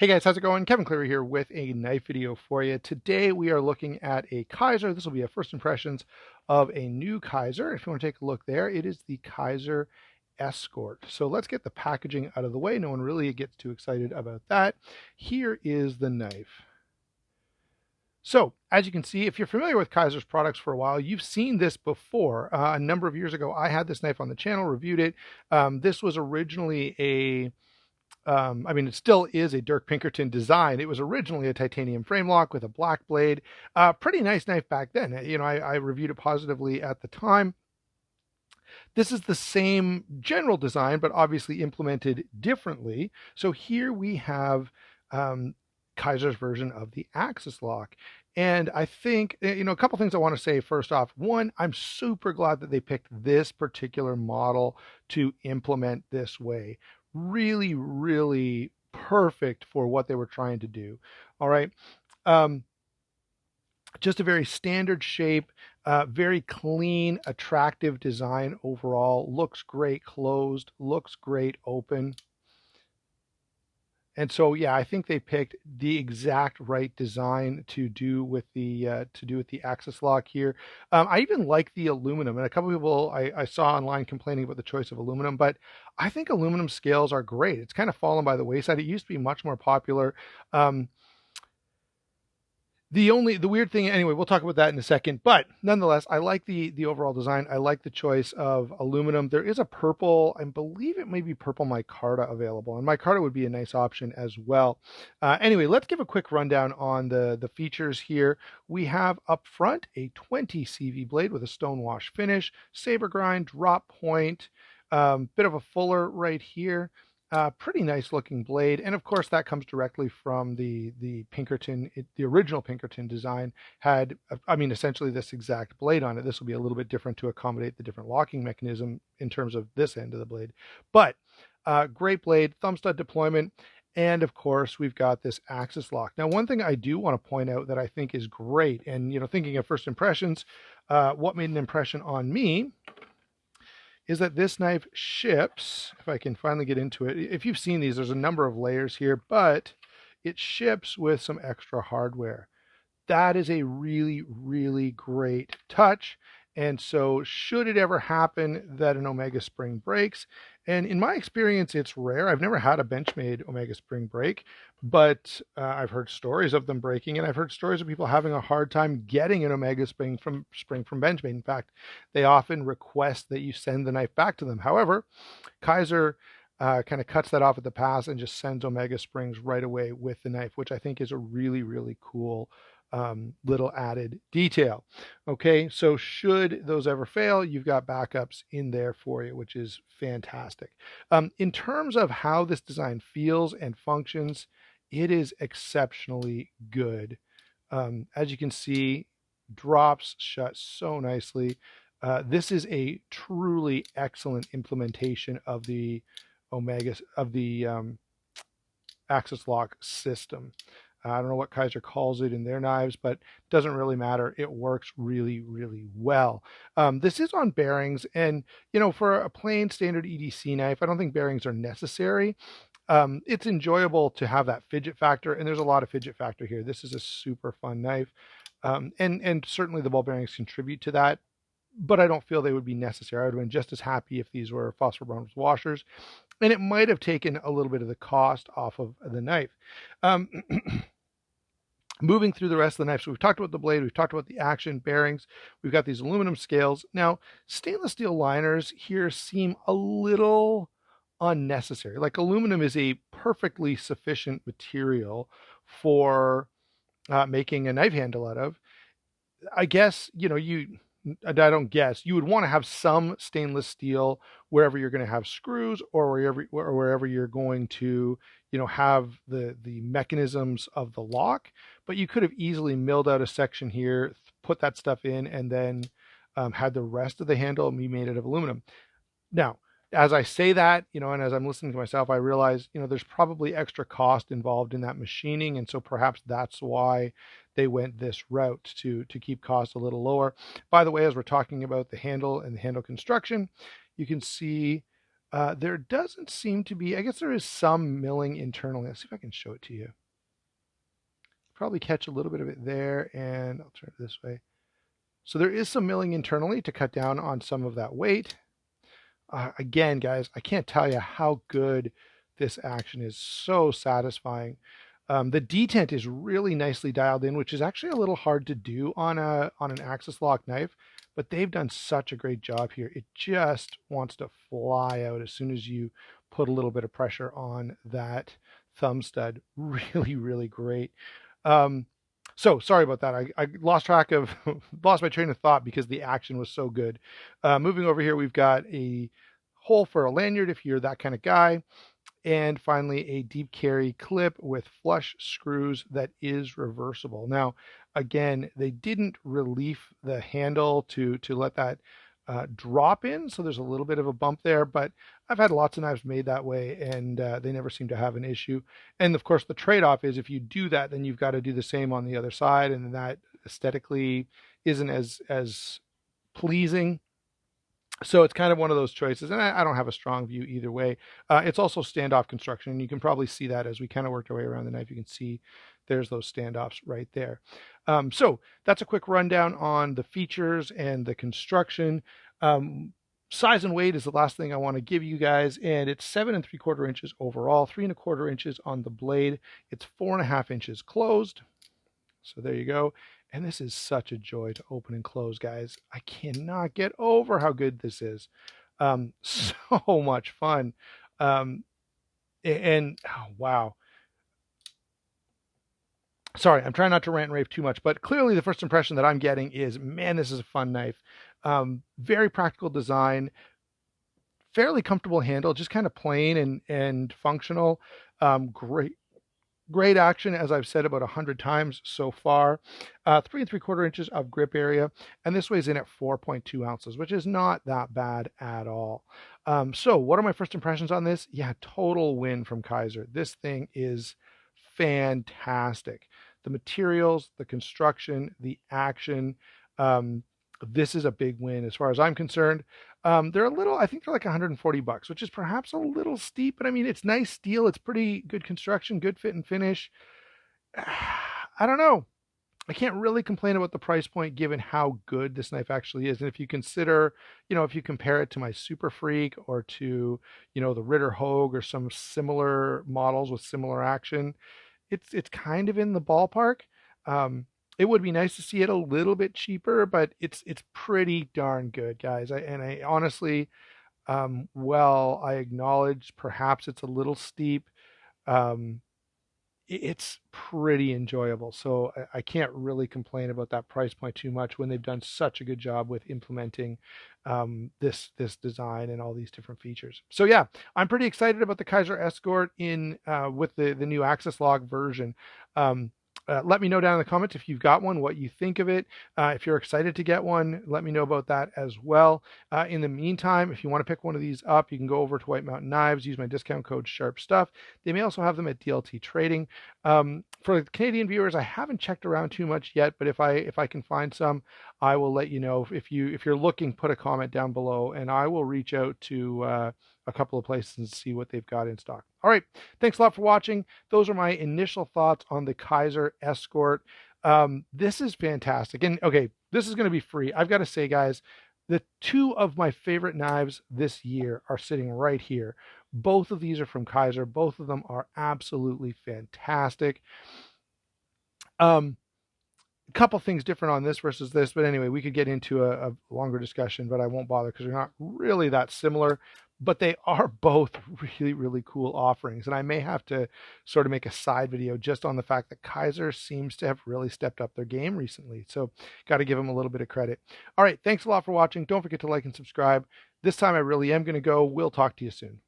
Hey guys, how's it going? Kevin Cleary here with a knife video for you. Today we are looking at a Kizer. This will be a first impressions of a new Kizer. If you want to take a look there, it is the Kizer Escourt. So let's get the packaging out of the way. No one really gets too excited about that. Here is the knife. So as you can see, if you're familiar with Kizer's products for a while, you've seen this before. A number of years ago, I had this knife on the channel, reviewed it. This was originally it still is a Dirk Pinkerton design. It was originally a titanium frame lock with a black blade. Pretty nice knife back then. I reviewed it positively at the time. This is the same general design, but obviously implemented differently. So here we have Kizer's version of the axis lock. And I think, a couple things I want to say first off. One, I'm super glad that they picked this particular model to implement this way. Really, really perfect for what they were trying to do. All right. Just a very standard shape, very clean, attractive design overall. Looks great closed, looks great open. And so, yeah, I think they picked the exact right design to do with the axis lock here. I even like the aluminum, and a couple of people I saw online complaining about the choice of aluminum, but I think aluminum scales are great. It's kind of fallen by the wayside. It used to be much more popular. The weird thing, anyway, we'll talk about that in a second, but nonetheless, I like the overall design. I like the choice of aluminum. There is a purple, I believe it may be purple micarta available, and micarta would be a nice option as well. Anyway, let's give a quick rundown on the features here. We have up front a 20 CV blade with a stonewash finish, saber grind, drop point, bit of a fuller right here. Pretty nice looking blade, and of course that comes directly from the Pinkerton. The original Pinkerton design had, essentially this exact blade on it. This will be a little bit different to accommodate the different locking mechanism in terms of this end of the blade, but great blade, thumb stud deployment, and of course we've got this axis lock. Now, one thing I do want to point out that I think is great, and thinking of first impressions, what made an impression on me is that this knife ships, if I can finally get into it. If you've seen these, there's a number of layers here, but it ships with some extra hardware. That is a really, really great touch. And so should it ever happen that an Omega spring breaks, and in my experience, it's rare. I've never had a Benchmade Omega spring break, but I've heard stories of them breaking, and I've heard stories of people having a hard time getting an Omega spring from Benchmade. In fact, they often request that you send the knife back to them. However, Kizer kind of cuts that off at the pass and just sends Omega springs right away with the knife, which I think is a really, really cool little added detail. Okay, so should those ever fail, you've got backups in there for you, which is fantastic. In terms of how this design feels and functions, it is exceptionally good. As you can see, drops shut so nicely. This is a truly excellent implementation of the axis lock system. I don't know what Kizer calls it in their knives, but it doesn't really matter. It works really, really well. This is on bearings, and for a plain standard EDC knife, I don't think bearings are necessary. It's enjoyable to have that fidget factor, and there's a lot of fidget factor here. This is a super fun knife, and certainly the ball bearings contribute to that, but I don't feel they would be necessary. I would have been just as happy if these were phosphor bronze washers, and it might have taken a little bit of the cost off of the knife. Moving through the rest of the knife, so we've talked about the blade, we've talked about the action, bearings, we've got these aluminum scales. Now, stainless steel liners here seem a little unnecessary. Like, aluminum is a perfectly sufficient material for making a knife handle out of. I guess, I don't guess, you would want to have some stainless steel wherever you're going to have screws, or wherever you're going to, have the mechanisms of the lock. But you could have easily milled out a section here, put that stuff in, and then had the rest of the handle be made out of aluminum. Now, as I say that, and as I'm listening to myself, I realize, there's probably extra cost involved in that machining, and so perhaps that's why they went this route to keep costs a little lower. By the way, as we're talking about the handle and the handle construction, you can see There doesn't seem to be, I guess there is some milling internally. Let's see if I can show it to you. Probably catch a little bit of it there, and I'll turn it this way. So there is some milling internally to cut down on some of that weight. Again, guys, I can't tell you how good this action is. So satisfying. The detent is really nicely dialed in, which is actually a little hard to do on an axis lock knife, but they've done such a great job here. It just wants to fly out as soon as you put a little bit of pressure on that thumb stud. Really, really great. So sorry about that. I lost track of, lost my train of thought because the action was so good. Moving over here, we've got a hole for a lanyard if you're that kind of guy. And finally, a deep carry clip with flush screws that is reversible. Now, again, they didn't relief the handle to let that drop in, so there's a little bit of a bump there, but I've had lots of knives made that way, and they never seem to have an issue. And of course, the trade-off is if you do that, then you've got to do the same on the other side, and that aesthetically isn't as pleasing. So it's kind of one of those choices, and I don't have a strong view either way. It's also standoff construction, and you can probably see that as we kind of worked our way around the knife. You can see there's those standoffs right there. So that's a quick rundown on the features and the construction. Size and weight is the last thing I want to give you guys, and it's 7 3/4 inches overall, 3 1/4 inches on the blade. It's 4 1/2 inches closed. So there you go. And this is such a joy to open and close, guys. I cannot get over how good this is. So much fun. And oh, wow. Sorry, I'm trying not to rant and rave too much, but clearly the first impression that I'm getting is, man, this is a fun knife. Very practical design, fairly comfortable handle, just kind of plain and functional. Great action, as I've said about 100 times so far. 3 3/4 inches of grip area, and this weighs in at 4.2 ounces, which is not that bad at all. So what are my first impressions on this? Yeah, total win from Kizer. This thing is fantastic. The materials, the construction, the action. This is a big win as far as I'm concerned. They're a little, I think they're like $140, which is perhaps a little steep, but I mean, it's nice steel. It's pretty good construction, good fit and finish. I don't know. I can't really complain about the price point given how good this knife actually is. And if you consider, if you compare it to my Super Freak or to, the Ritter Hogue or some similar models with similar action, it's kind of in the ballpark. It would be nice to see it a little bit cheaper, but it's pretty darn good, guys. I honestly, well, I acknowledge perhaps it's a little steep. It's pretty enjoyable. So I can't really complain about that price point too much when they've done such a good job with implementing this design and all these different features. So yeah, I'm pretty excited about the Kizer Escourt with the new Axis Log version. Let me know down in the comments if you've got one, what you think of it. If you're excited to get one, let me know about that as well. In the meantime, if you want to pick one of these up, you can go over to White Mountain Knives, use my discount code SHARPSTUFF. They may also have them at DLT Trading. For the Canadian viewers, I haven't checked around too much yet, but if I can find some, I will let you know. If you're looking, put a comment down below, and I will reach out to a couple of places and see what they've got in stock. All right, thanks a lot for watching. Those are my initial thoughts on the Kizer Escourt. This is fantastic. And okay, this is going to be free. I've got to say, guys, the two of my favorite knives this year are sitting right here. Both of these are from Kizer. Both of them are absolutely fantastic. A couple things different on this versus this, but anyway, we could get into a longer discussion, but I won't bother because they're not really that similar. But they are both really, really cool offerings. And I may have to sort of make a side video just on the fact that Kizer seems to have really stepped up their game recently. So got to give them a little bit of credit. All right. Thanks a lot for watching. Don't forget to like and subscribe. This time I really am going to go. We'll talk to you soon.